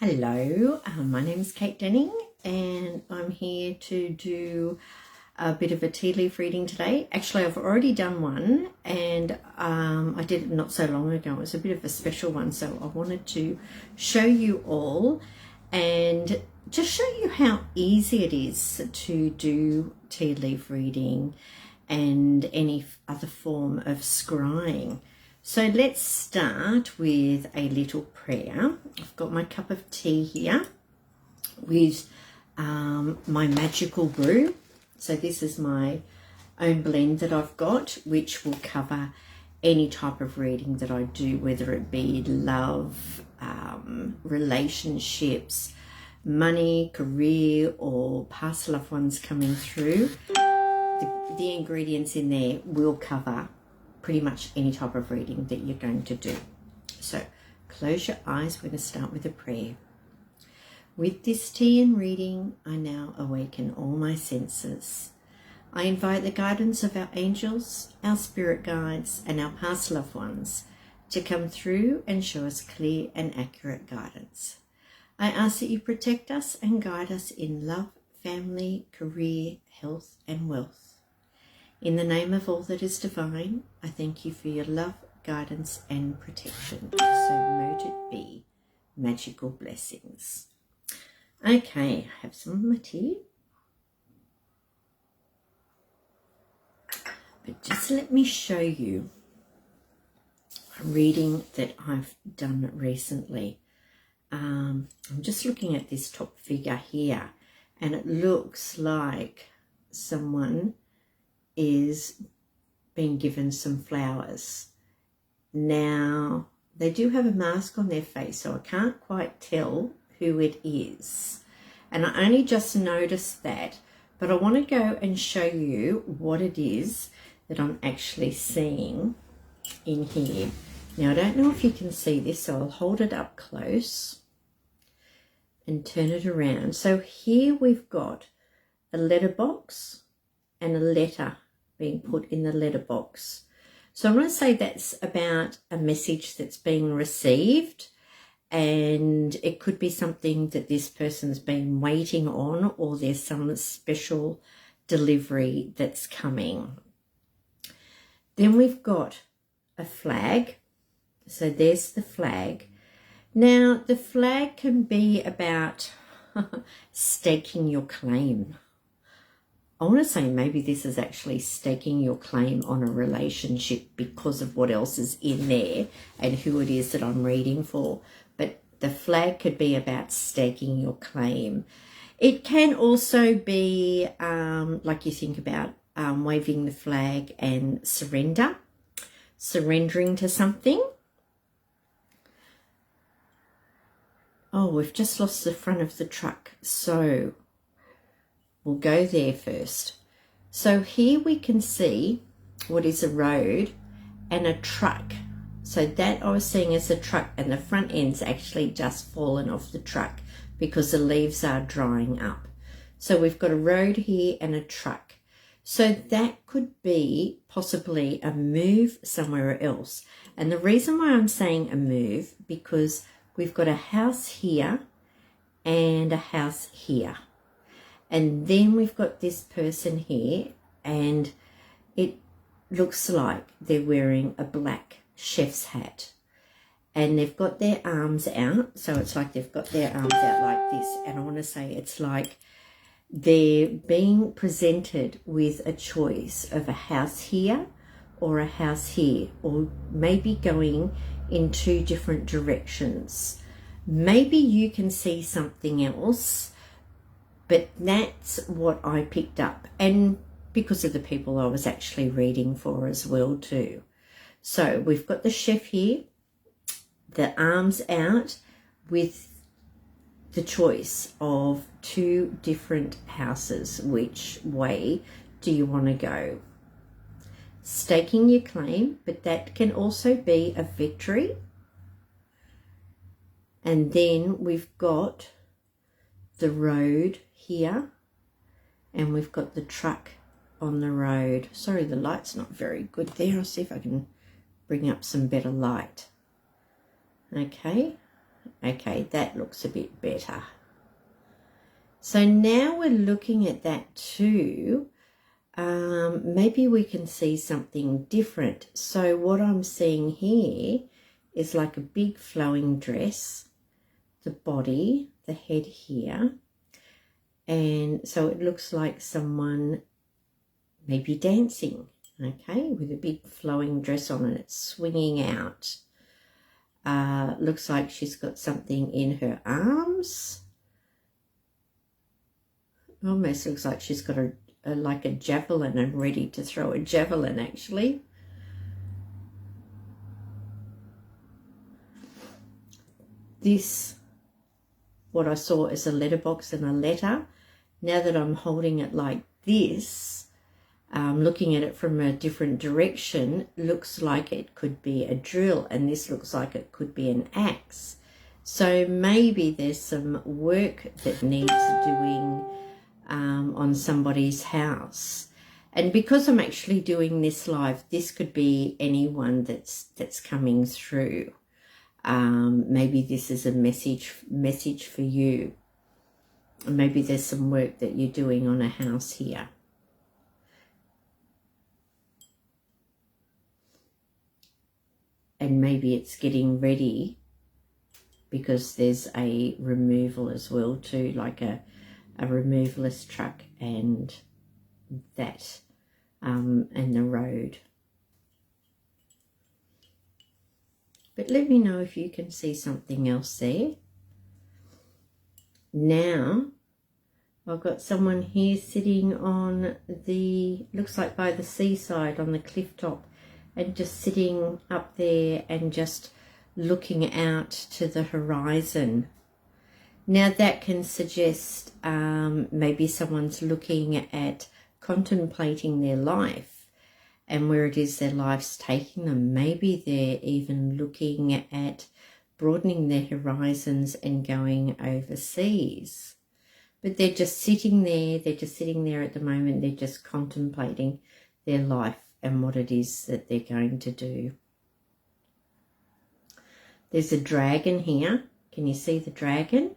Hello, my name is Kate Denning and I'm here to do a bit of a tea leaf reading today. Actually, I've already done one and I did it not so long ago. It was a bit of a special one, so I wanted to show you all and just show you how easy it is to do tea leaf reading and any other form of scrying. So let's start with a little prayer. I've got my cup of tea here with my magical brew. So this is my own blend that I've got, which will cover any type of reading that I do, whether it be love, relationships, money, career, or past loved ones coming through. The ingredients in there will cover pretty much any type of reading that you're going to do. So close your eyes. We're going to start with a prayer. With this tea and reading, I now awaken all my senses. I invite the guidance of our angels, our spirit guides, and our past loved ones to come through and show us clear and accurate guidance. I ask that you protect us and guide us in love, family, career, health, and wealth. In the name of all that is divine, I thank you for your love, guidance, and protection. So mote it be. Magical blessings. Okay, I have some of my tea. But just let me show you a reading that I've done recently. I'm just looking at this top figure here, and it looks like someone is being given some flowers. Now, they do have a mask on their face, so I can't quite tell who it is. And I only just noticed that, but I want to go and show you what it is that I'm actually seeing in here. Now, I don't know if you can see this, so I'll hold it up close and turn it around. So here we've got a letterbox and a letter being put in the letterbox. So I'm going to say that's about a message that's being received, and it could be something that this person's been waiting on, or there's some special delivery that's coming. Then we've got a flag. So there's the flag. Now, the flag can be about staking your claim. I want to say maybe this is actually staking your claim on a relationship because of what else is in there and who it is that I'm reading for. But the flag could be about staking your claim. It can also be like you think about waving the flag and surrendering to something. Oh, we've just lost the front of the truck. So we'll go there first. So here we can see what is a road and a truck. So that I was seeing as a truck, and the front end's actually just fallen off the truck because the leaves are drying up. So we've got a road here and a truck. So that could be possibly a move somewhere else. And the reason why I'm saying a move, because we've got a house here and a house here. And then we've got this person here, and it looks like they're wearing a black chef's hat. And they've got their arms out, so it's like they've got their arms out like this. And I want to say it's like they're being presented with a choice of a house here or a house here, or maybe going in two different directions. Maybe you can see something else, but that's what I picked up, and because of the people I was actually reading for as well too. So we've got the chef here, the arms out, with the choice of two different houses. Which way do you want to go? Staking your claim, but that can also be a victory. And then we've got the road here, and we've got the truck on the road. Sorry, the light's not very good there. I'll see if I can bring up some better light. Okay, Okay, that looks a bit better. So now we're looking at that too. Maybe we can see something different. So what I'm seeing here is like a big flowing dress, the body, the head here. And so it looks like someone maybe dancing, okay, with a big flowing dress on and it's swinging out. Looks like she's got something in her arms. Almost looks like she's got like a javelin and ready to throw a javelin, actually. This, what I saw is a letterbox and a letter. Now that I'm holding it like this, looking at it from a different direction, looks like it could be a drill, and this looks like it could be an axe. So maybe there's some work that needs doing on somebody's house. And because I'm actually doing this live, this could be anyone that's coming through. Maybe this is a message for you. Maybe there's some work that you're doing on a house here. And maybe it's getting ready because there's a removal as well too, like a removalist truck and that, and the road. But let me know if you can see something else there. Now, I've got someone here sitting on the, looks like by the seaside on the cliff top, and just sitting up there and just looking out to the horizon. Now that can suggest maybe someone's looking at contemplating their life and where it is their life's taking them. Maybe they're even looking at broadening their horizons and going overseas. But they're just sitting there. They're just sitting there at the moment. They're just contemplating their life and what it is that they're going to do. There's a dragon here. Can you see the dragon?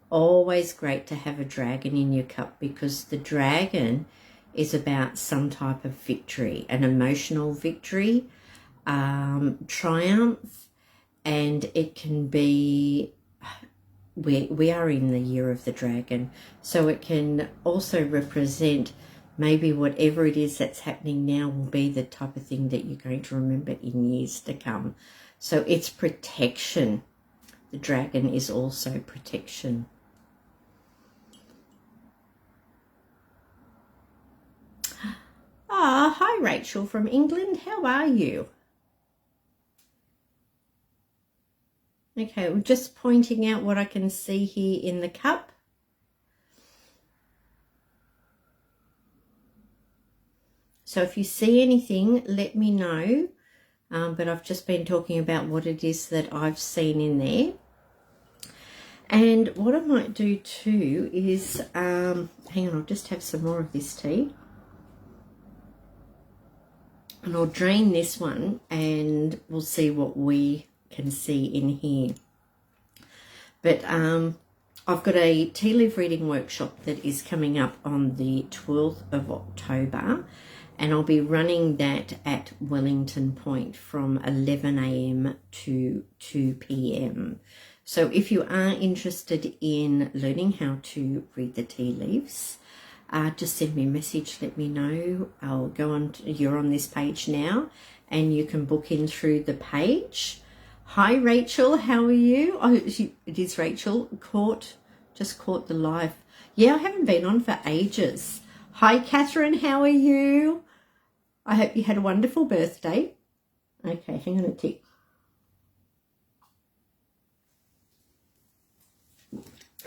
Always great to have a dragon in your cup, because the dragon is about some type of victory, an emotional victory, triumph, and it can be, we are in the year of the dragon, so it can also represent maybe whatever it is that's happening now will be the type of thing that you're going to remember in years to come. So it's protection. The dragon is also protection. Ah, hi Rachel from England. How are you? Okay, I'm just pointing out what I can see here in the cup. So if you see anything, let me know. But I've just been talking about what it is that I've seen in there. And what I might do too is, hang on, I'll just have some more of this tea. And I'll drain this one and we'll see what we can see in here. But I've got a tea leaf reading workshop that is coming up on the 12th of October. And I'll be running that at Wellington Point from 11 a.m. to 2 p.m. So if you are interested in learning how to read the tea leaves, just send me a message, let me know. I'll go on, you're on this page now, and you can book in through the page. Hi Rachel, how are you? Oh, it is Rachel, just caught the live. Yeah, I haven't been on for ages. Hi Catherine, how are you? I hope you had a wonderful birthday. Okay, hang on a tick.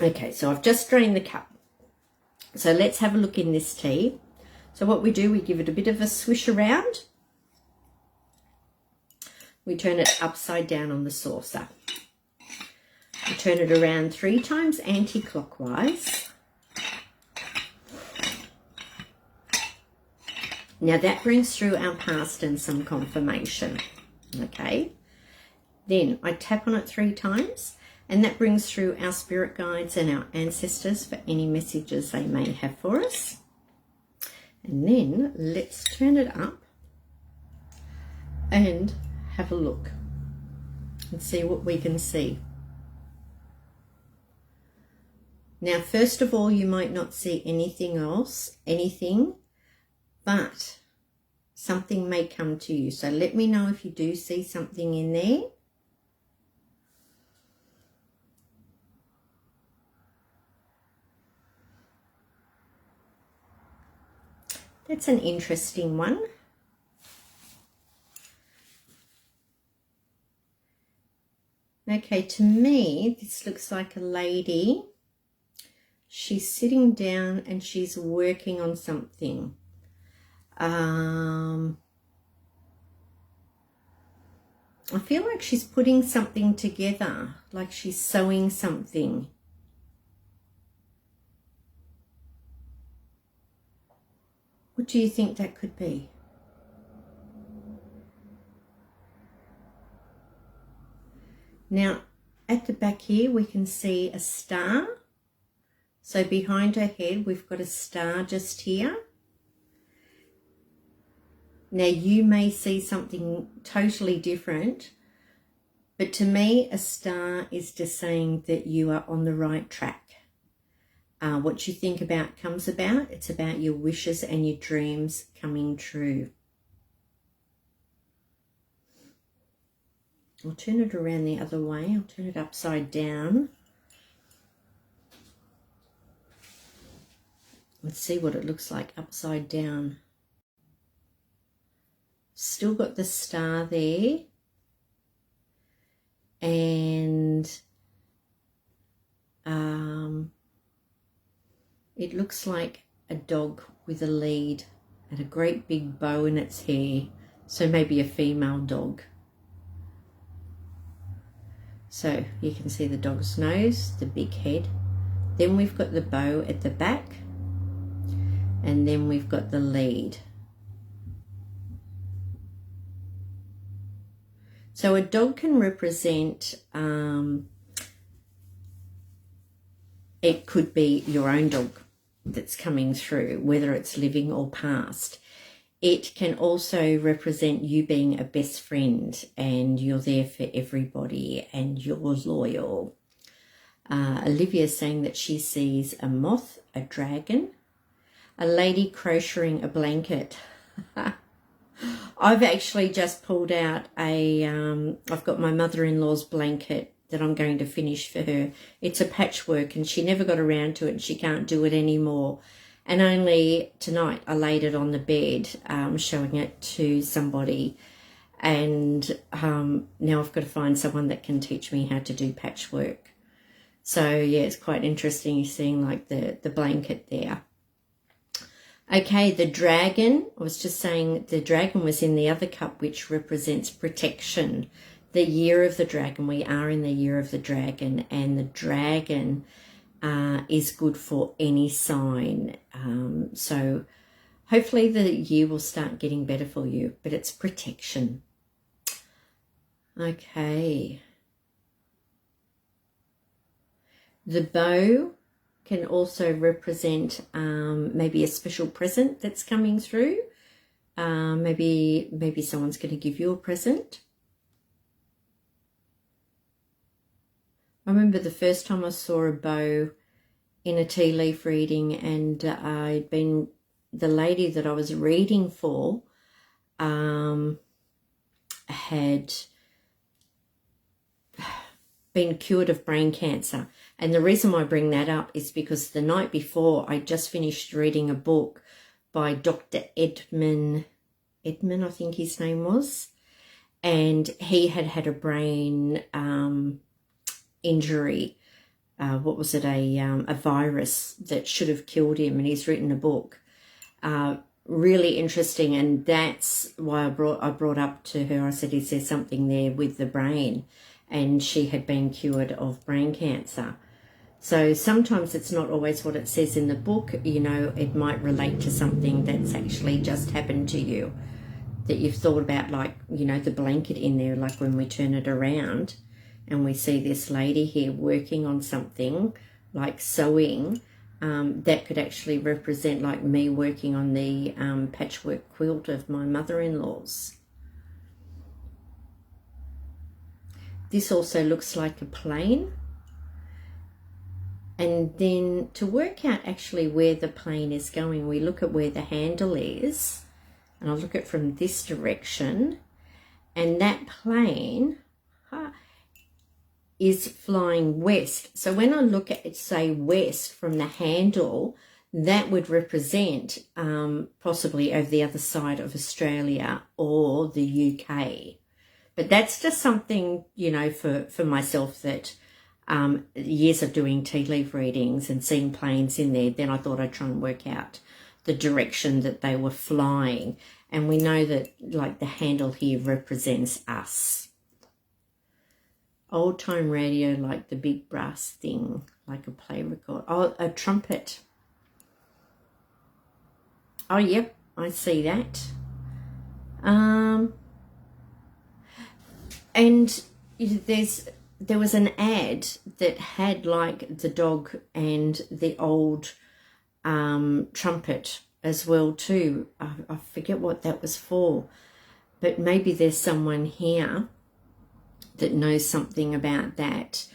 Okay, so I've just drained the cup. So let's have a look in this tea. So what we do, we give it a bit of a swish around. We turn it upside down on the saucer. We turn it around 3 times anti-clockwise. Now that brings through our past and some confirmation, okay? Then I tap on it 3 times, and that brings through our spirit guides and our ancestors for any messages they may have for us. And then let's turn it up and have a look and see what we can see. Now, first of all, you might not see anything else, but something may come to you. So let me know if you do see something in there. That's an interesting one. Okay, to me, this looks like a lady. She's sitting down and she's working on something. I feel like she's putting something together, like she's sewing something. What do you think that could be? Now, at the back here, we can see a star. So behind her head, we've got a star just here. Now, you may see something totally different, but to me, a star is just saying that you are on the right track. What you think about comes about. It's about your wishes and your dreams coming true. I'll turn it around the other way. I'll turn it upside down. Let's see what it looks like upside down. Still got the star there. And it looks like a dog with a lead and a great big bow in its hair. So maybe a female dog. So you can see the dog's nose, the big head. Then we've got the bow at the back. And then we've got the lead. So a dog can represent, it could be your own dog that's coming through, whether it's living or past. It can also represent you being a best friend and you're there for everybody and you're loyal. Olivia's saying that she sees a moth, a dragon, a lady crocheting a blanket. I've actually just pulled out I've got my mother-in-law's blanket that I'm going to finish for her. It's a patchwork and she never got around to it and she can't do it anymore. And only tonight I laid it on the bed, showing it to somebody. And now I've got to find someone that can teach me how to do patchwork. So yeah, it's quite interesting seeing like the blanket there. Okay, the dragon, I was just saying the dragon was in the other cup, which represents protection. The year of the dragon, we are in the year of the dragon, and the dragon is good for any sign. So hopefully the year will start getting better for you, but it's protection. Okay. The bow can also represent maybe a special present that's coming through. Maybe someone's going to give you a present. I remember the first time I saw a bow in a tea leaf reading, and the lady that I was reading for had been cured of brain cancer. And the reason why I bring that up is because the night before I just finished reading a book by Dr. Edmund, I think his name was, and he had a brain injury. What was it? A virus that should have killed him, and he's written a book. Really interesting, and that's why I brought up to her. I said, is there something there with the brain? And she had been cured of brain cancer. So sometimes it's not always what it says in the book. You know, it might relate to something that's actually just happened to you. that you've thought about, like, you know, the blanket in there, like when we turn it around and we see this lady here working on something like sewing, that could actually represent like me working on the patchwork quilt of my mother-in-law's. This also looks like a plane. And then to work out actually where the plane is going, we look at where the handle is, and I'll look at from this direction, and that plane is flying west. So when I look at it, say west from the handle, that would represent possibly over the other side of Australia or the UK. But that's just something, you know, for myself, that years of doing tea leaf readings and seeing planes in there, then I thought I'd try and work out the direction that they were flying. And we know that, like, the handle here represents us. Old time radio, like the big brass thing, like a play record. Oh, a trumpet. Oh, yep, I see that. And there was an ad that had like the dog and the old trumpet as well too. I forget what that was for, but maybe there's someone here that knows something about that.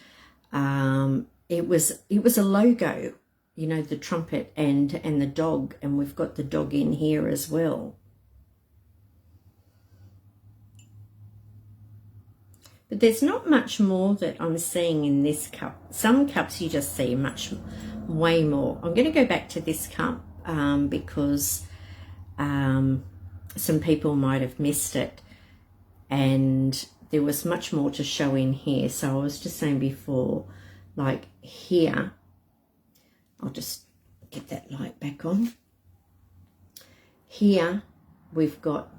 It was a logo, you know, the trumpet and the dog, and we've got the dog in here as well. But there's not much more that I'm seeing in this cup. Some cups you just see way more. I'm going to go back to this cup because some people might have missed it, and there was much more to show in here. So I was just saying before, like here, I'll just get that light back on. Here we've got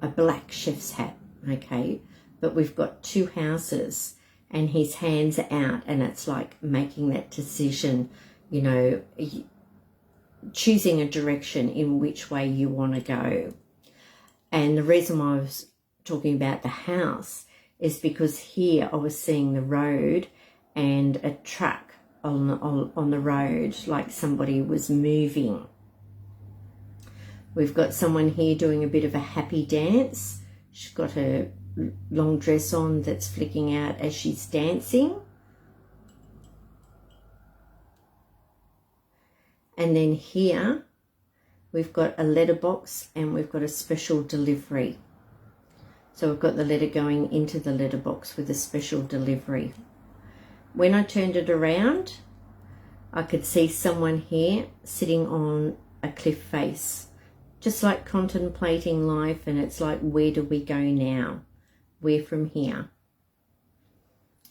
a black chef's hat, okay? But we've got two houses and his hands out, and it's like making that decision, you know, choosing a direction in which way you want to go. And the reason why I was talking about the house is because here I was seeing the road and a truck on the road, like somebody was moving. We've got someone here doing a bit of a happy dance. She's got her long dress on that's flicking out as she's dancing. And then here we've got a letterbox and we've got a special delivery. So we've got the letter going into the letterbox with a special delivery. When I turned it around, I could see someone here sitting on a cliff face, just like contemplating life, and it's like, where do we go now? Where from here?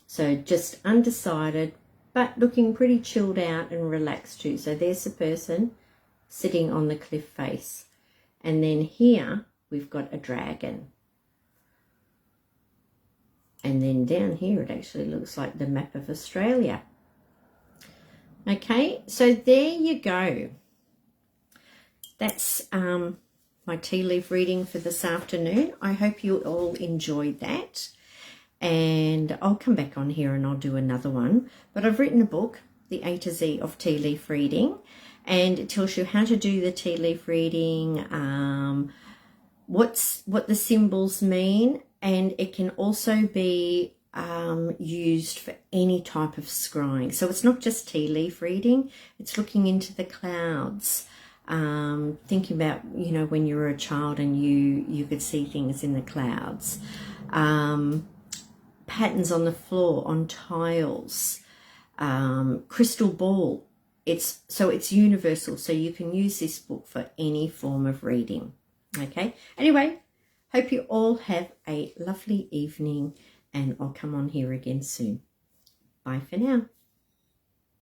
So just undecided, but looking pretty chilled out and relaxed too. So there's the person sitting on the cliff face. And then here we've got a dragon. And then down here it actually looks like the map of Australia. Okay, so there you go. That's my tea leaf reading for this afternoon. I hope you all enjoyed that, and I'll come back on here and I'll do another one. But I've written a book, The A to Z of Tea Leaf Reading, and it tells you how to do the tea leaf reading, what the symbols mean, and it can also be used for any type of scrying. So it's not just tea leaf reading, it's looking into the clouds, thinking about, you know, when you were a child and you could see things in the clouds, patterns on the floor, on tiles, crystal ball. It's universal, so you can use this book for any form of reading. Okay, anyway, hope you all have a lovely evening, and I'll come on here again soon. Bye for now.